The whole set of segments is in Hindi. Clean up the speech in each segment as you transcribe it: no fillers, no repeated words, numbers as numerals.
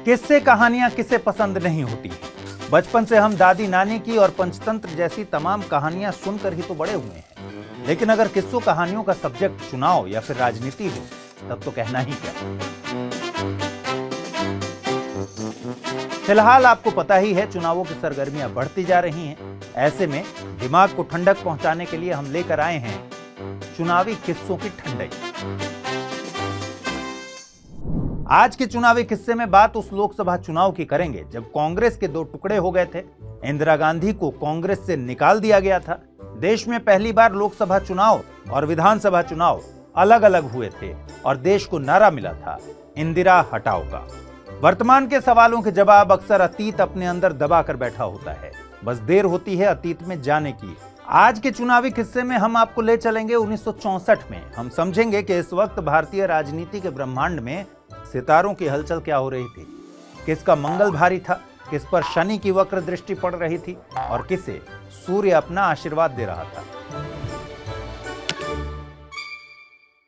किस्से कहानियां किसे पसंद नहीं होती। बचपन से हम दादी नानी की और पंचतंत्र जैसी तमाम कहानियां सुनकर ही तो बड़े हुए हैं, लेकिन अगर किस्सों कहानियों का सब्जेक्ट चुनाव या फिर राजनीति हो तब तो कहना ही क्या। फिलहाल आपको पता ही है, चुनावों की सरगर्मियां बढ़ती जा रही हैं। ऐसे में दिमाग को ठंडक पहुंचाने के लिए हम लेकर आए हैं चुनावी किस्सों की ठंडई। आज के चुनावी किस्से में बात उस लोकसभा चुनाव की करेंगे जब कांग्रेस के दो टुकड़े हो गए थे। इंदिरा गांधी को कांग्रेस से निकाल दिया गया था। देश में पहली बार लोकसभा चुनाव और विधानसभा चुनाव अलग अलग हुए थे और देश को नारा मिला था, इंदिरा हटाओ का। वर्तमान के सवालों के जवाब अक्सर अतीत अपने अंदर दबा कर बैठा होता है, बस देर होती है अतीत में जाने की। आज के चुनावी किस्से में हम आपको ले चलेंगे 1964 में। हम समझेंगे कि इस वक्त भारतीय राजनीति के ब्रह्मांड में सितारों की हलचल क्या हो रही थी, किसका मंगल भारी था, किस पर शनि की वक्र दृष्टि पड़ रही थी और किसे सूर्य अपना आशीर्वाद दे रहा था।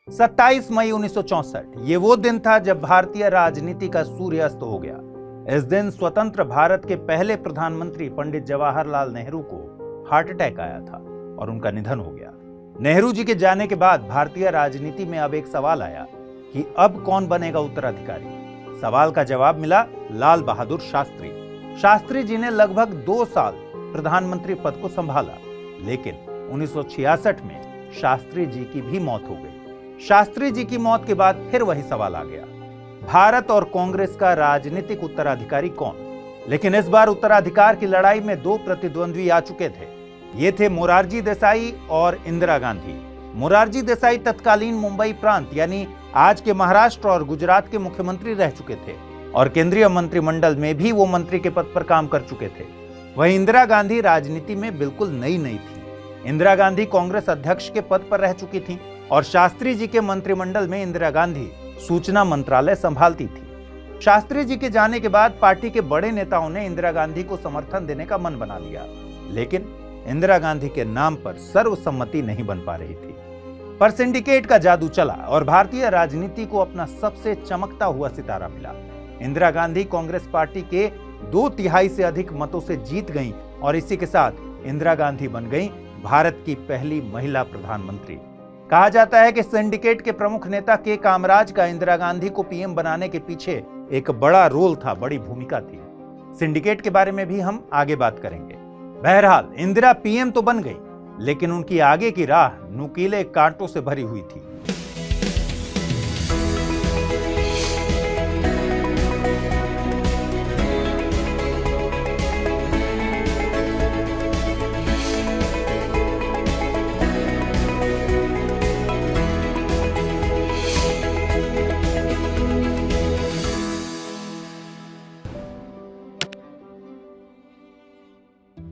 27 मई 1964 ये वो दिन था जब भारतीय राजनीति का सूर्य अस्त हो गया। इस दिन स्वतंत्र भारत के पहले प्रधानमंत्री पंडित जवाहरलाल नेहरू को हार्ट अटैक आया था और उनका निधन हो गया। नेहरू जी के जाने के बाद भारतीय राजनीति में अब एक सवाल आया कि अब कौन बनेगा उत्तराधिकारी। सवाल का जवाब मिला लाल बहादुर शास्त्री। शास्त्री जी ने लगभग 2 साल प्रधानमंत्री पद को संभाला, लेकिन 1966 में शास्त्री जी की भी मौत हो गई। शास्त्री जी की मौत के बाद फिर वही सवाल आ गया, भारत और कांग्रेस का राजनीतिक उत्तराधिकारी कौन। लेकिन इस बार उत्तराधिकार की लड़ाई में 2 प्रतिद्वंद्वी आ चुके थे। ये थे मोरारजी देसाई और इंदिरा गांधी। मोरारजी देसाई तत्कालीन मुंबई प्रांत यानी आज के महाराष्ट्र और गुजरात के मुख्यमंत्री रह चुके थे और केंद्रीय मंत्रिमंडल में भी वो मंत्री के पद पर काम कर चुके थे। वहीं इंदिरा गांधी राजनीति में बिल्कुल नई थी। इंदिरा गांधी कांग्रेस अध्यक्ष के पद पर रह चुकी थी और शास्त्री जी के मंत्रिमंडल में इंदिरा गांधी सूचना मंत्रालय संभालती थी। शास्त्री जी के जाने के बाद पार्टी के बड़े नेताओं ने इंदिरा गांधी को समर्थन देने का मन बना लिया, लेकिन इंदिरा गांधी के नाम पर सर्वसम्मति नहीं बन पा रही थी। पर सिंडिकेट का जादू चला और भारतीय राजनीति को अपना सबसे चमकता हुआ सितारा मिला। इंदिरा गांधी कांग्रेस पार्टी के 2/3 से अधिक मतों से जीत गईं और इसी के साथ इंदिरा गांधी बन गईं भारत की पहली महिला प्रधानमंत्री। कहा जाता है कि सिंडिकेट के प्रमुख नेता के कामराज का इंदिरा गांधी को पीएम बनाने के पीछे एक बड़ा रोल था, बड़ी भूमिका थी। सिंडिकेट के बारे में भी हम आगे बात करेंगे। बहरहाल इंदिरा पीएम तो बन गई, लेकिन उनकी आगे की राह नुकीले कांटों से भरी हुई थी।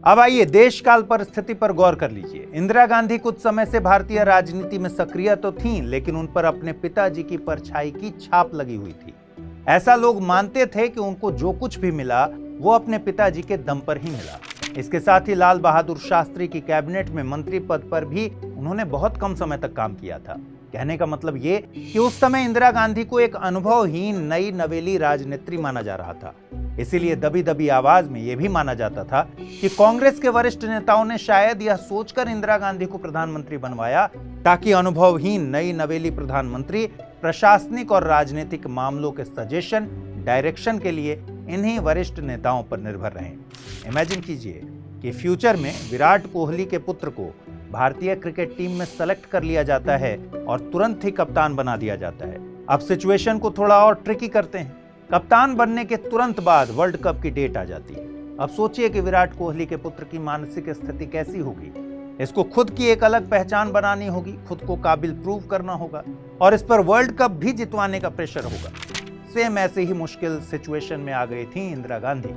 अब आइए देश काल परिस्थिति पर गौर कर लीजिए। इंदिरा गांधी कुछ समय से भारतीय राजनीति में सक्रिय तो थीं, लेकिन उन पर अपने पिताजी की परछाई की छाप लगी हुई थी। ऐसा लोग मानते थे कि उनको जो कुछ भी मिला वो अपने पिताजी के दम पर ही मिला। इसके साथ ही लाल बहादुर शास्त्री की कैबिनेट में मंत्री पद पर भी उन्होंने बहुत कम समय तक काम किया था। कहने का मतलब ये कि उस समय इंदिरा गांधी को एक अनुभवहीन नई नवेली राजनेत्री माना जा रहा था। इसीलिए दबी दबी आवाज में यह भी माना जाता था कि कांग्रेस के वरिष्ठ नेताओं ने शायद यह सोचकर इंदिरा गांधी को प्रधानमंत्री बनवाया ताकि अनुभवहीन नई नवेली प्रधानमंत्री प्रशासनिक और राजनीतिक मामलों के सजेशन, डायरेक्शन के लिए इन्हीं वरिष्ठ नेताओं पर निर्भर रहें। इमेजिन कीजिए कि फ्यूचर में विराट कोहली के पुत्र को भारतीय क्रिकेट टीम में सेलेक्ट कर लिया जाता है और तुरंत ही कप्तान बना दिया जाता है। अब सिचुएशन को थोड़ा और ट्रिकी करते हैं। कप्तान बनने के तुरंत बाद वर्ल्ड कप की डेट आ जाती है। अब सोचिए कि विराट कोहली के पुत्र की मानसिक स्थिति कैसी होगी। इसको खुद की एक अलग पहचान बनानी होगी, खुद को काबिल प्रूव करना होगा और इस पर वर्ल्ड कप भी जितवाने का प्रेशर होगा। सेम ऐसे ही मुश्किल सिचुएशन में आ गई थी इंदिरा गांधी।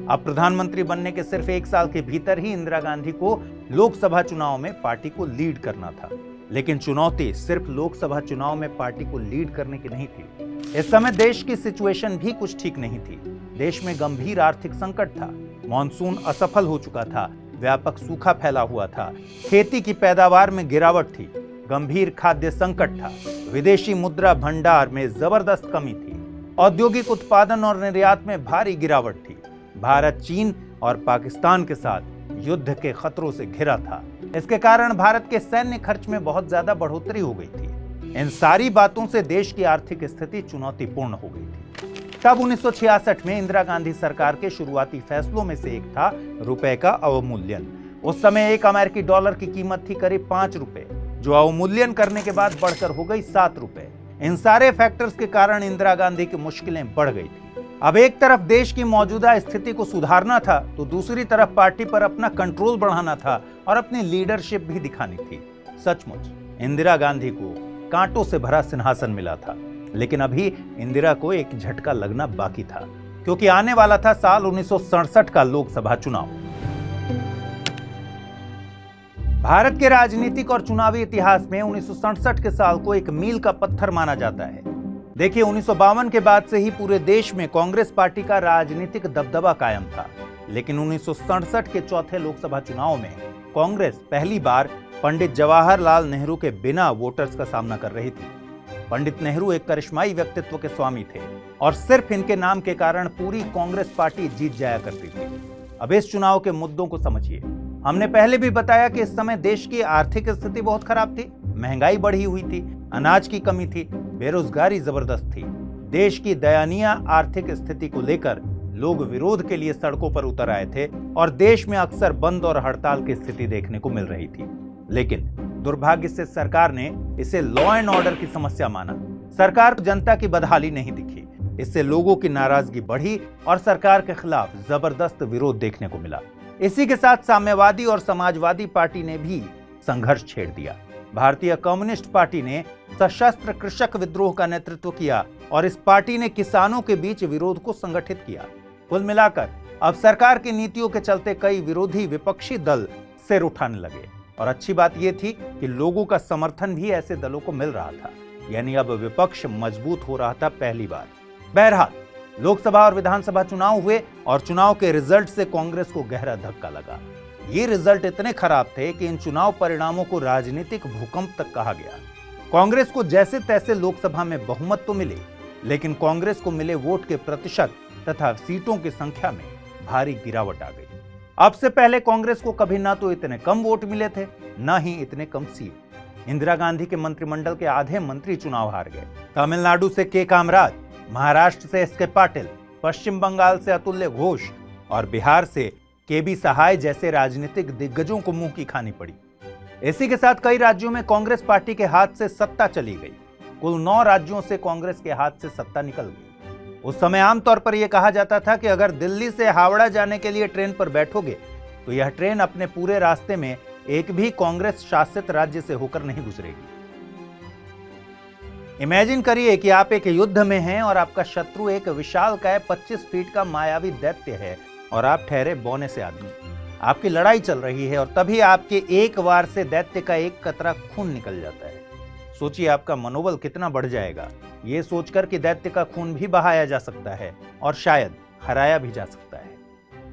अब प्रधानमंत्री बनने के सिर्फ 1 साल के भीतर ही इंदिरा गांधी को लोकसभा चुनाव में पार्टी को लीड करना था। लेकिन चुनौती सिर्फ लोकसभा चुनाव में पार्टी को लीड करने की नहीं थी। इस समय देश की सिचुएशन भी कुछ ठीक नहीं थी। देश में गंभीर आर्थिक संकट था, मॉनसून असफल हो चुका था, व्यापक सूखा फैला हुआ था, खेती की पैदावार में गिरावट थी, गंभीर खाद्य संकट था, विदेशी मुद्रा भंडार में जबरदस्त कमी थी, औद्योगिक उत्पादन और निर्यात में भारी गिरावट थी। भारत चीन और पाकिस्तान के साथ युद्ध के खतरों से घिरा था। इसके कारण भारत के सैन्य खर्च में बहुत ज्यादा बढ़ोतरी हो गई थी। इन सारी बातों से देश की आर्थिक स्थिति चुनौतीपूर्ण हो गई थी। तब 1966 में इंदिरा गांधी सरकार के शुरुआती फैसलों में से एक था रुपए का अवमूल्यन। उस समय एक अमेरिकी डॉलर की कीमत थी करीब 5 रुपए, जो अवमूल्यन करने के बाद बढ़कर हो गई 7 रुपए। इन सारे फैक्टर्स के कारण इंदिरा गांधी की मुश्किलें बढ़ गई थी। अब एक तरफ देश की मौजूदा स्थिति को सुधारना था, तो दूसरी तरफ पार्टी पर अपना कंट्रोल बढ़ाना था और अपनी लीडरशिप भी दिखानी थी। सचमुच इंदिरा गांधी को कांटों से भरा सिंहासन मिला था, लेकिन अभी इंदिरा को एक झटका लगना बाकी था, क्योंकि आने वाला था साल 1967 का लोकसभा चुनाव। भारत के राजनीतिक और चुनावी इतिहास में 1967 के साल को एक मील का पत्थर माना जाता है। देखिए, 1952 के बाद से ही पूरे देश में कांग्रेस पार्टी का राजनीतिक दबदबा कायम था, लेकिन 1967 के चौथे लोकसभा चुनाव में कांग्रेस पहली बार पंडित जवाहरलाल नेहरू के बिना वोटर्स का सामना कर रही थी। पंडित नेहरू एक करिश्माई व्यक्तित्व के स्वामी थे और सिर्फ इनके नाम के कारण पूरी कांग्रेस पार्टी जीत जाया करती थी। अब इस चुनाव के मुद्दों को समझिए। हमने पहले भी बताया कि इस समय देश की आर्थिक स्थिति बहुत खराब थी, महंगाई बढ़ी हुई थी, अनाज की कमी थी, बेरोजगारी जबरदस्त थी। देश की दयनीय आर्थिक स्थिति को लेकर लोग विरोध के लिए सड़कों पर उतर आए थे और देश में अक्सर बंद और हड़ताल की स्थिति देखने को मिल रही थी। लेकिन दुर्भाग्य से सरकार ने इसे लॉ एंड ऑर्डर की समस्या माना। सरकार को जनता की बदहाली नहीं दिखी। इससे लोगों की नाराजगी बढ़ी और सरकार के खिलाफ जबरदस्त विरोध देखने को मिला। इसी के साथ साम्यवादी और समाजवादी पार्टी ने भी संघर्ष छेड़ दिया। भारतीय कम्युनिस्ट पार्टी ने सशस्त्र कृषक विद्रोह का नेतृत्व किया और इस पार्टी ने किसानों के बीच विरोध को संगठित किया। कुल मिलाकर अब सरकार की नीतियों के चलते कई विरोधी विपक्षी दल सिर उठाने लगे और अच्छी बात यह थी कि लोगों का समर्थन भी ऐसे दलों को मिल रहा था, यानी अब विपक्ष मजबूत हो रहा था पहली बार। बहरहाल लोकसभा और विधानसभा चुनाव हुए और चुनाव के रिजल्ट से कांग्रेस को गहरा धक्का लगा। ये रिजल्ट इतने खराब थे कि इन चुनाव परिणामों को राजनीतिक भूकंप तक कहा गया। कांग्रेस को जैसे तैसे लोकसभा में बहुमत तो मिले, लेकिन कांग्रेस को मिले वोट के प्रतिशत तथा सीटों की संख्या में भारी गिरावट आ गई। अब से पहले कांग्रेस को कभी ना तो इतने कम वोट मिले थे, न ही इतने कम सीट। इंदिरा गांधी के मंत्रिमंडल के आधे मंत्री चुनाव हार गए। तमिलनाडु से के कामराज, महाराष्ट्र से एस के पाटिल, पश्चिम बंगाल से अतुल्य घोष और बिहार से के बी सहाय जैसे राजनीतिक दिग्गजों को मुंह की खानी पड़ी। इसी के साथ कई राज्यों में कांग्रेस पार्टी के हाथ से सत्ता चली गई। कुल 9 राज्यों से कांग्रेस के हाथ से सत्ता निकल गई। उस समय आमतौर पर यह कहा जाता था कि अगर दिल्ली से हावड़ा जाने के लिए ट्रेन पर बैठोगे तो यह ट्रेन अपने पूरे रास्ते में एक भी कांग्रेस शासित राज्य से होकर नहीं गुजरेगी। इमेजिन करिए कि आप एक युद्ध में हैं और आपका शत्रु एक विशालकाय 25 फीट का मायावी दैत्य है और आप ठहरे बौने से आदमी। आपकी लड़ाई चल रही है और तभी आपके एक वार से दैत्य का एक कतरा खून निकल जाता है। सोचिए आपका मनोबल कितना बढ़ जाएगा, ये सोचकर कि दैत्य का खून भी बहाया जा सकता है और शायद हराया भी जा सकता है।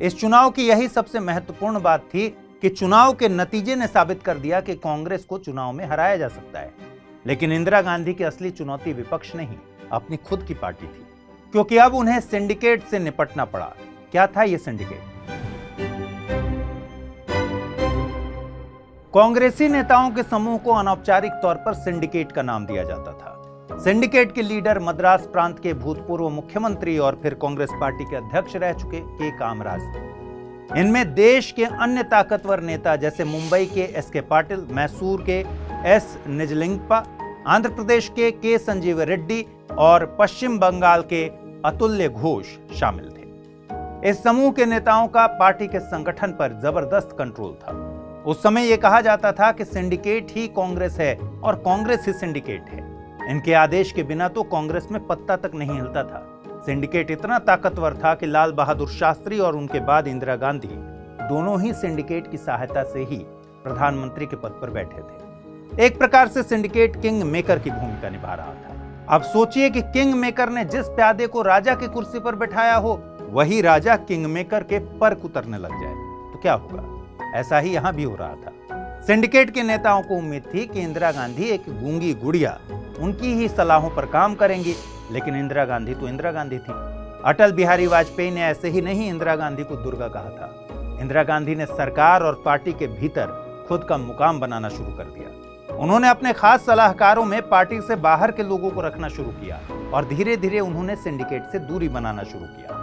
इस चुनाव की यही सबसे महत्वपूर्ण बात थी कि चुनाव के नतीजे ने साबित कर दिया कि कांग्रेस को चुनाव में हराया जा सकता है। लेकिन इंदिरा गांधी की असली चुनौती विपक्ष नहीं, अपनी खुद की पार्टी थी, क्योंकि अब उन्हें सिंडिकेट से निपटना पड़ा। क्या था यह सिंडिकेट? कांग्रेसी नेताओं के समूह को अनौपचारिक तौर पर सिंडिकेट का नाम दिया जाता था। सिंडिकेट के लीडर मद्रास प्रांत के भूतपूर्व मुख्यमंत्री और फिर कांग्रेस पार्टी के अध्यक्ष रह चुके के कामराज थे। इनमें देश के अन्य ताकतवर नेता जैसे मुंबई के एस के पाटिल, मैसूर के एस निजलिंगप्पा, आंध्र प्रदेश के संजीव रेड्डी और पश्चिम बंगाल के अतुल्य घोष शामिल थे। इस समूह के नेताओं का पार्टी के संगठन पर जबरदस्त कंट्रोल था। उस समय यह कहा जाता था कि सिंडिकेट ही कांग्रेस है और कांग्रेस ही सिंडिकेट है। इनके आदेश के बिना तो कांग्रेस में पत्ता तक नहीं हिलता था। सिंडिकेट इतना ताकतवर था कि लाल बहादुर शास्त्री और उनके बाद इंदिरा गांधी दोनों ही सिंडिकेट की सहायता से ही प्रधानमंत्री के पद पर बैठे थे। एक प्रकार से सिंडिकेट किंग मेकर की भूमिका निभा रहा था। अब सोचिए कि किंग मेकर ने जिस प्यादे को राजा की कुर्सी पर बैठाया हो, वही राजा किंग मेकर के पर उतरने लग जाए तो क्या होगा? ऐसा ही यहां भी हो रहा था। सिंडिकेट के नेताओं को उम्मीद थी कि इंदिरा गांधी एक गूंगी गुड़िया उनकी ही सलाहों पर काम करेंगी। लेकिन इंदिरा गांधी तो इंदिरा गांधी थी। अटल बिहारी वाजपेयी ने ऐसे ही नहीं इंदिरा गांधी को दुर्गा कहा था। इंदिरा गांधी ने सरकार और पार्टी के भीतर खुद का मुकाम बनाना शुरू कर दिया। उन्होंने अपने खास सलाहकारों में पार्टी से बाहर के लोगों को रखना शुरू किया और धीरे धीरे उन्होंने सिंडिकेट से दूरी बनाना शुरू किया।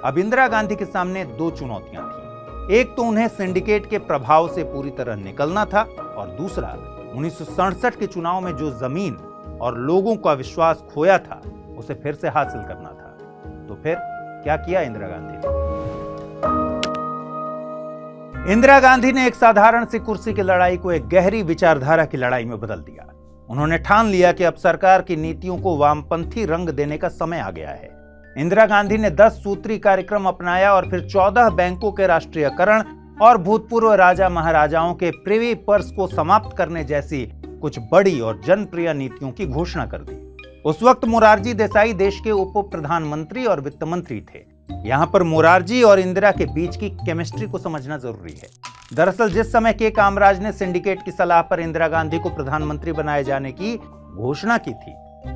अब इंदिरा गांधी के सामने दो चुनौतियां थी। एक तो उन्हें सिंडिकेट के प्रभाव से पूरी तरह निकलना था और दूसरा 1967 के चुनाव में जो जमीन और लोगों का विश्वास खोया था उसे फिर से हासिल करना था। तो फिर क्या किया इंदिरा गांधी ने? इंदिरा गांधी ने एक साधारण सी कुर्सी की लड़ाई को एक गहरी विचारधारा की लड़ाई में बदल दिया। उन्होंने ठान लिया कि अब सरकार की नीतियों को वामपंथी रंग देने का समय आ गया है। इंदिरा गांधी ने 10 सूत्री कार्यक्रम अपनाया और फिर 14 बैंकों के राष्ट्रीयकरण और भूतपूर्व राजा महाराजाओं के प्रिवी पर्स को समाप्त करने जैसी कुछ बड़ी और जनप्रिय नीतियों की घोषणा कर दी। उस वक्त मोरारजी देसाई देश के उप प्रधानमंत्री और वित्त मंत्री थे। यहाँ पर मोरारजी और इंदिरा के बीच की केमिस्ट्री को समझना जरूरी है। दरअसल जिस समय के कामराज ने सिंडिकेट की सलाह पर इंदिरा गांधी को प्रधानमंत्री बनाए जाने की घोषणा की थी,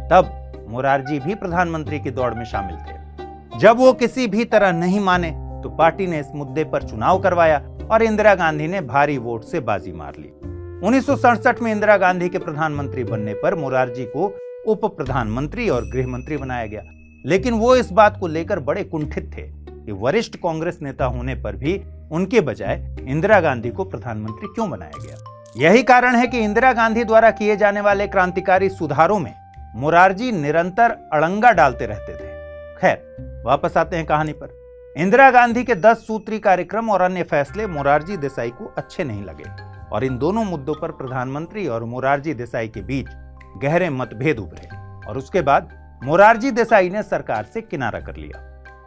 तब मोरारजी भी प्रधानमंत्री की दौड़ में शामिल थे। जब वो किसी भी तरह नहीं माने तो पार्टी ने इस मुद्दे पर चुनाव करवाया और इंदिरा गांधी ने भारी वोट से बाजी मार ली। 1967 में इंदिरा गांधी के प्रधानमंत्री बनने पर मोरारजी को उप प्रधानमंत्री और गृह मंत्री बनाया गया। लेकिन वो इस बात को लेकर बड़े कुंठित थे कि वरिष्ठ कांग्रेस नेता होने पर भी उनके बजाय इंदिरा गांधी को प्रधानमंत्री क्यों बनाया गया। यही कारण है कि इंदिरा गांधी द्वारा किए जाने वाले क्रांतिकारी सुधारों में मोरारजी निरंतर अड़ंगा डालते रहते थे। खैर, वापस आते हैं कहानी पर। इंदिरा गांधी के 10 सूत्री कार्यक्रम और अन्य फैसले मोरारजी देसाई को अच्छे नहीं लगे और इन दोनों मुद्दों पर प्रधानमंत्री और मोरारजी देसाई के बीच गहरे मतभेद उभरे और उसके बाद मोरारजी देसाई ने सरकार से किनारा कर लिया।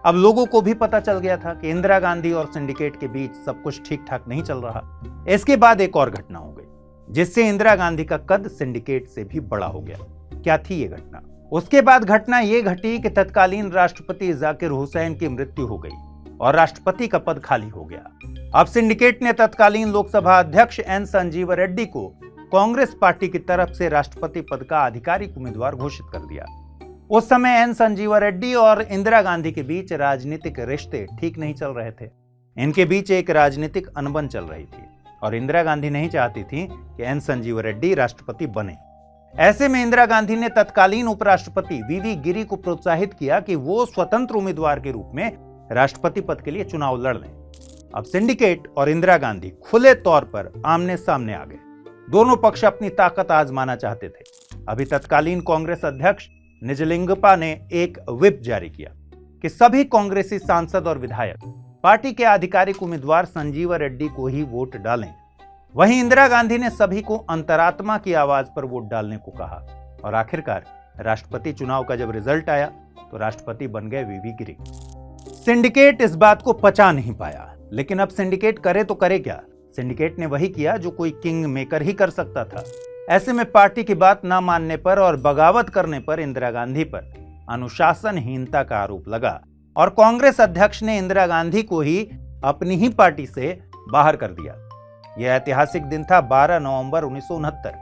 अब लोगों को भी पता चल गया था कि इंदिरा गांधी और सिंडिकेट के बीच सब कुछ ठीक ठाक नहीं चल रहा। इसके बाद एक और घटना हो गई जिससे इंदिरा गांधी का कद सिंडिकेट से भी बड़ा हो गया। क्या थी ये घटना? उसके बाद घटना ये घटी कि तत्कालीन राष्ट्रपति जाकिर हुसैन की मृत्यु हो गई और राष्ट्रपति का पद खाली हो गया। अब सिंडिकेट ने तत्कालीन लोकसभा अध्यक्ष एन संजीवा रेड्डी को कांग्रेस पार्टी की तरफ से राष्ट्रपति पद का आधिकारिक उम्मीदवार घोषित कर दिया। उस समय एन संजीवा रेड्डी और इंदिरा गांधी के बीच राजनीतिक रिश्ते ठीक नहीं चल रहे थे। इनके बीच एक राजनीतिक अनबन चल रही थी और इंदिरा गांधी नहीं चाहती थी कि एन संजीवा रेड्डी राष्ट्रपति बने। ऐसे में इंदिरा गांधी ने तत्कालीन उपराष्ट्रपति वीवी गिरी को प्रोत्साहित किया कि वो स्वतंत्र उम्मीदवार के रूप में राष्ट्रपति पद के लिए चुनाव लड़ लें। अब सिंडिकेट और इंदिरा गांधी खुले तौर पर आमने सामने आ गए। दोनों पक्ष अपनी ताकत आजमाना चाहते थे। अभी तत्कालीन कांग्रेस अध्यक्ष निजलिंगप्पा ने एक व्हिप जारी किया कि सभी कांग्रेसी सांसद और विधायक पार्टी के आधिकारिक उम्मीदवार संजीवा रेड्डी को ही वोट डालें। वहीं इंदिरा गांधी ने सभी को अंतरात्मा की आवाज पर वोट डालने को कहा और आखिरकार राष्ट्रपति चुनाव का जब रिजल्ट आया तो राष्ट्रपति बन गए वीवी गिरी। सिंडिकेट इस बात को पचा नहीं पाया, लेकिन अब सिंडिकेट करे तो करे क्या? सिंडिकेट ने वही किया जो कोई किंग मेकर ही कर सकता था। ऐसे में पार्टी की बात ना मानने पर और बगावत करने पर इंदिरा गांधी पर अनुशासनहीनता का आरोप लगा और कांग्रेस अध्यक्ष ने इंदिरा गांधी को ही अपनी ही पार्टी से बाहर कर दिया। यह ऐतिहासिक दिन था 12 नवंबर 1969।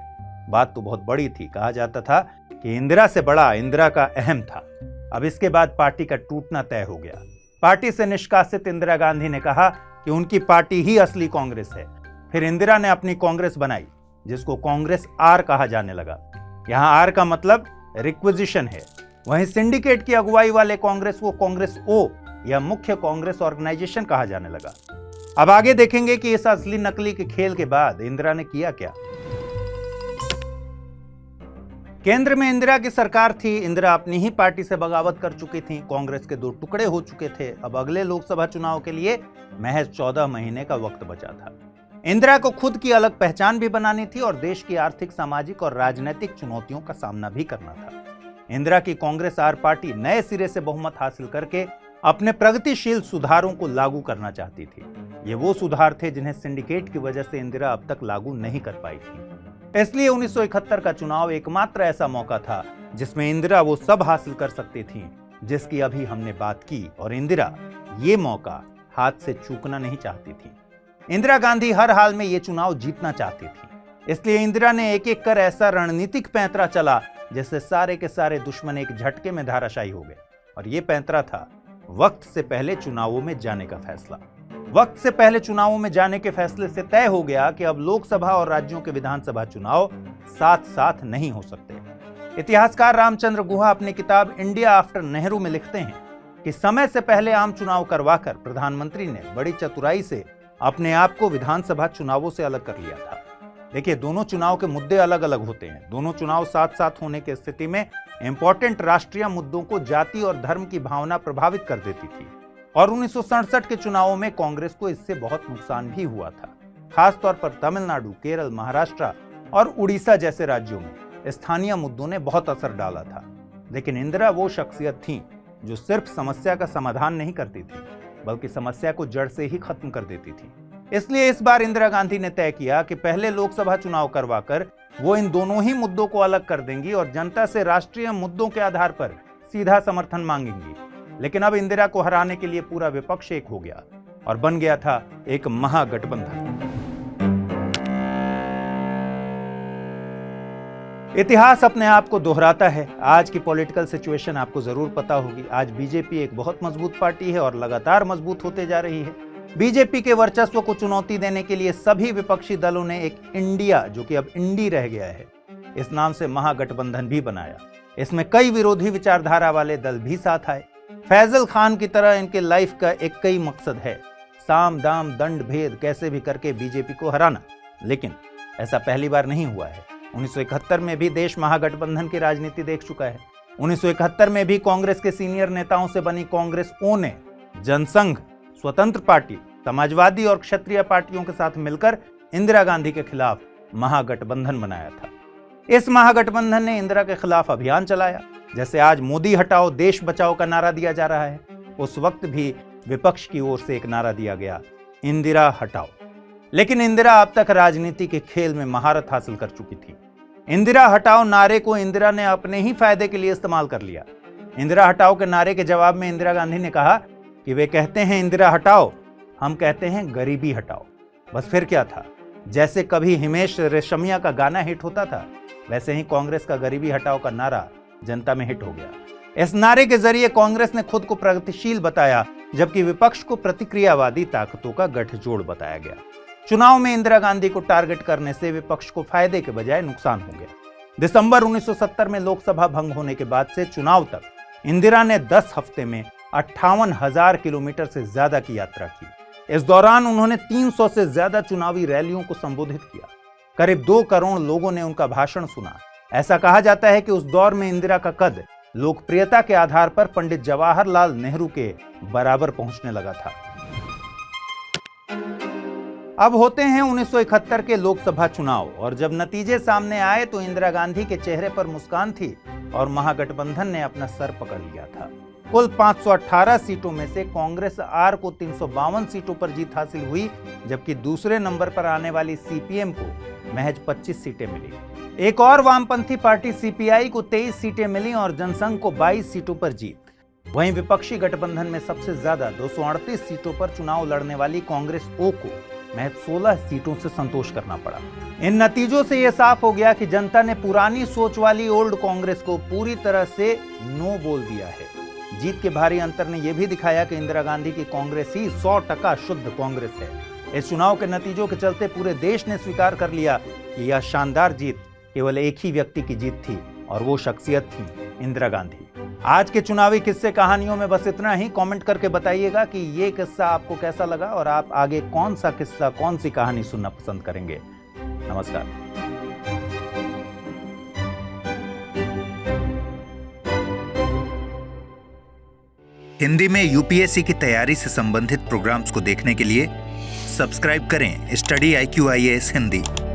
बात तो बहुत बड़ी थी। कहा जाता था कि इंदिरा से बड़ा इंदिरा का अहम था। अब इसके बाद पार्टी का टूटना तय हो गया। पार्टी से निष्कासित इंदिरा गांधी ने कहा कि उनकी पार्टी ही असली कांग्रेस है। फिर इंदिरा ने अपनी कांग्रेस बनाई जिसको कांग्रेस आर कहा जाने लगा। यहां आर का मतलब रिक्विजिशन है। वहीं सिंडिकेट की अगुवाई वाले कांग्रेस को कांग्रेस ओ या मुख्य कांग्रेस ऑर्गेनाइजेशन कहा जाने लगा। अब आगे देखेंगे कि इस असली नकली के खेल के बाद इंदिरा ने किया क्या। केंद्र में इंदिरा की सरकार थी। इंदिरा अपनी ही पार्टी से बगावत कर चुकी थी। कांग्रेस के 2 टुकड़े हो चुके थे। अब अगले लोकसभा चुनाव के लिए महज 14 महीने का वक्त बचा था। इंदिरा को खुद की अलग पहचान भी बनानी थी और देश की आर्थिक, सामाजिक और राजनीतिक चुनौतियों का सामना भी करना था। इंदिरा की कांग्रेस आर पार्टी नए सिरे से बहुमत हासिल करके अपने प्रगतिशील सुधारों को लागू करना चाहती थी। ये वो सुधार थे जिन्हें सिंडिकेट की वजह से इंदिरा अब तक लागू नहीं कर पाई थी। इसलिए 1971 का चुनाव एकमात्र ऐसा मौका था जिसमें इंदिरा वो सब हासिल कर सकती थी जिसकी अभी हमने बात की, और इंदिरा ये मौका हाथ से चूकना नहीं चाहती थी। इंदिरा गांधी हर हाल में ये चुनाव जीतना चाहती थी। इसलिए इंदिरा ने एक एक कर ऐसा रणनीतिक पैंतरा चला जिससे सारे के सारे दुश्मन एक झटके में धाराशायी हो गए। और ये पैंतरा था वक्त से पहले चुनावों में जाने का फैसला। वक्त से पहले चुनावों में जाने के फैसले से तय हो गया कि अब लोकसभा और राज्यों के विधानसभा चुनाव साथ साथ नहीं हो सकते। इतिहासकार रामचंद्र गुहा अपनी किताब इंडिया आफ्टर नेहरू में लिखते हैं कि समय से पहले आम चुनाव करवाकर प्रधानमंत्री ने बड़ी चतुराई से अपने आप को विधानसभा चुनावों से अलग कर लिया था। देखिए, दोनों चुनाव के मुद्दे अलग अलग होते हैं। दोनों चुनाव साथ साथ होने की स्थिति में इंपॉर्टेंट राष्ट्रीय मुद्दों को जाति और धर्म की भावना प्रभावित कर देती थी। और 1967 के चुनावों में कांग्रेस को इससे बहुत नुकसान भी हुआ था। खासतौर पर तमिलनाडु, केरल, महाराष्ट्र और उड़ीसा जैसे राज्यों में स्थानीय मुद्दों ने बहुत असर डाला था। लेकिन इंदिरा वो शख्सियत थी जो सिर्फ समस्या का समाधान नहीं करती थी, बल्कि समस्या को जड़ से ही खत्म कर देती थी। इसलिए इस बार इंदिरा गांधी ने तय किया कि पहले लोकसभा चुनाव करवाकर वो इन दोनों ही मुद्दों को अलग कर देंगी और जनता से राष्ट्रीय मुद्दों के आधार पर सीधा समर्थन मांगेंगी। लेकिन अब इंदिरा को हराने के लिए पूरा विपक्ष एक हो गया और बन गया था एक महागठबंधन। इतिहास अपने आप को दोहराता है। आज की पॉलिटिकल सिचुएशन आपको जरूर पता होगी। आज बीजेपी एक बहुत मजबूत पार्टी है और लगातार मजबूत होते जा रही है। बीजेपी के वर्चस्व को चुनौती देने के लिए सभी विपक्षी दलों ने एक इंडिया, जो कि अब इंडी रह गया है, इस नाम से महागठबंधन भी बनाया। इसमें कई विरोधी विचारधारा वाले दल भी साथ आए। फैजल खान की तरह इनके लाइफ का एक कई मकसद है, साम दाम दंड भेद कैसे भी करके बीजेपी को हराना। लेकिन ऐसा पहली बार नहीं हुआ है। 1971 में भी देश महागठबंधन की राजनीति देख चुका है। 1971 में भी कांग्रेस के सीनियर नेताओं से बनी कांग्रेस ओ ने जनसंघ, स्वतंत्र पार्टी, समाजवादी और क्षत्रिय पार्टियों के साथ मिलकर इंदिरा गांधी के खिलाफ महागठबंधन बनाया था। इस महागठबंधन ने इंदिरा के खिलाफ अभियान चलाया। जैसे आज मोदी हटाओ देश बचाओ का नारा दिया जा रहा है, उस वक्त भी विपक्ष की ओर से एक नारा दिया गया, इंदिरा हटाओ। लेकिन इंदिरा अब तक राजनीति के खेल में महारत हासिल कर चुकी थी। इंदिरा हटाओ नारे को इंदिरा ने अपने ही फायदे के लिए इस्तेमाल कर लिया। इंदिरा हटाओ के नारे के जवाब में इंदिरा गांधी ने कहा कि वे कहते हैं इंदिरा हटाओ, हम कहते हैं गरीबी हटाओ। बस फिर क्या था, जैसे कभी हिमेश रेशमिया का गाना हिट होता था, वैसे ही कांग्रेस का गरीबी हटाओ का नारा जनता में हिट हो गया। इस नारे के जरिए कांग्रेस ने खुद को प्रगतिशील बताया, जबकि विपक्ष को प्रतिक्रियावादी ताकतों का गठजोड़ बताया गया। चुनाव में इंदिरा गांधी को टारगेट करने से विपक्ष को फायदे के बजाय नुकसान हो गया। दिसंबर 1970 में लोकसभा भंग होने के बाद से चुनाव तक इंदिरा ने 10 हफ्ते में 58,000 किलोमीटर से ज्यादा की यात्रा की। इस दौरान उन्होंने 300 से ज्यादा चुनावी रैलियों को संबोधित किया। करीब 2 करोड़ लोगों ने उनका भाषण सुना। ऐसा कहा जाता है कि उस दौर में इंदिरा का कद लोकप्रियता के आधार पर पंडित जवाहरलाल नेहरू के बराबर पहुंचने लगा था। अब होते हैं 1971 के लोकसभा चुनाव और जब नतीजे सामने आए तो इंदिरा गांधी के चेहरे पर मुस्कान थी और महागठबंधन ने अपना सर पकड़ लिया था। कुल 518 सीटों में से कांग्रेस आर को 352 सीटों पर जीत हासिल हुई, जबकि दूसरे नंबर पर आने वाली सीपीएम को महज 25 सीटें मिली। एक और वामपंथी पार्टी सीपीआई को 23 सीटें मिली और जनसंघ को 22 सीटों पर जीत। वहीं विपक्षी गठबंधन में सबसे ज्यादा 238 सीटों पर चुनाव लड़ने वाली कांग्रेस ओ को महज 16 सीटों से संतोष करना पड़ा। इन नतीजों से यह साफ हो गया कि जनता ने पुरानी सोच वाली ओल्ड कांग्रेस को पूरी तरह से नो बोल दिया है। जीत के भारी अंतर ने यह भी दिखाया कि इंदिरा गांधी की कांग्रेस ही 100% शुद्ध कांग्रेस है। इस चुनाव के नतीजों के चलते पूरे देश ने स्वीकार कर लिया कि यह शानदार जीत केवल एक ही व्यक्ति की जीत थी और वो शख्सियत थी इंदिरा गांधी। आज के चुनावी किस्से कहानियों में बस इतना ही। कमेंट करके बताइएगा कि ये किस्सा आपको कैसा लगा और आप आगे कौन सा किस्सा, कौन सी कहानी सुनना पसंद करेंगे। नमस्कार। हिंदी में यूपीएससी की तैयारी से संबंधित प्रोग्राम्स को देखने के लिए सब्सक्राइब करें स्टडी IQ IAS हिंदी।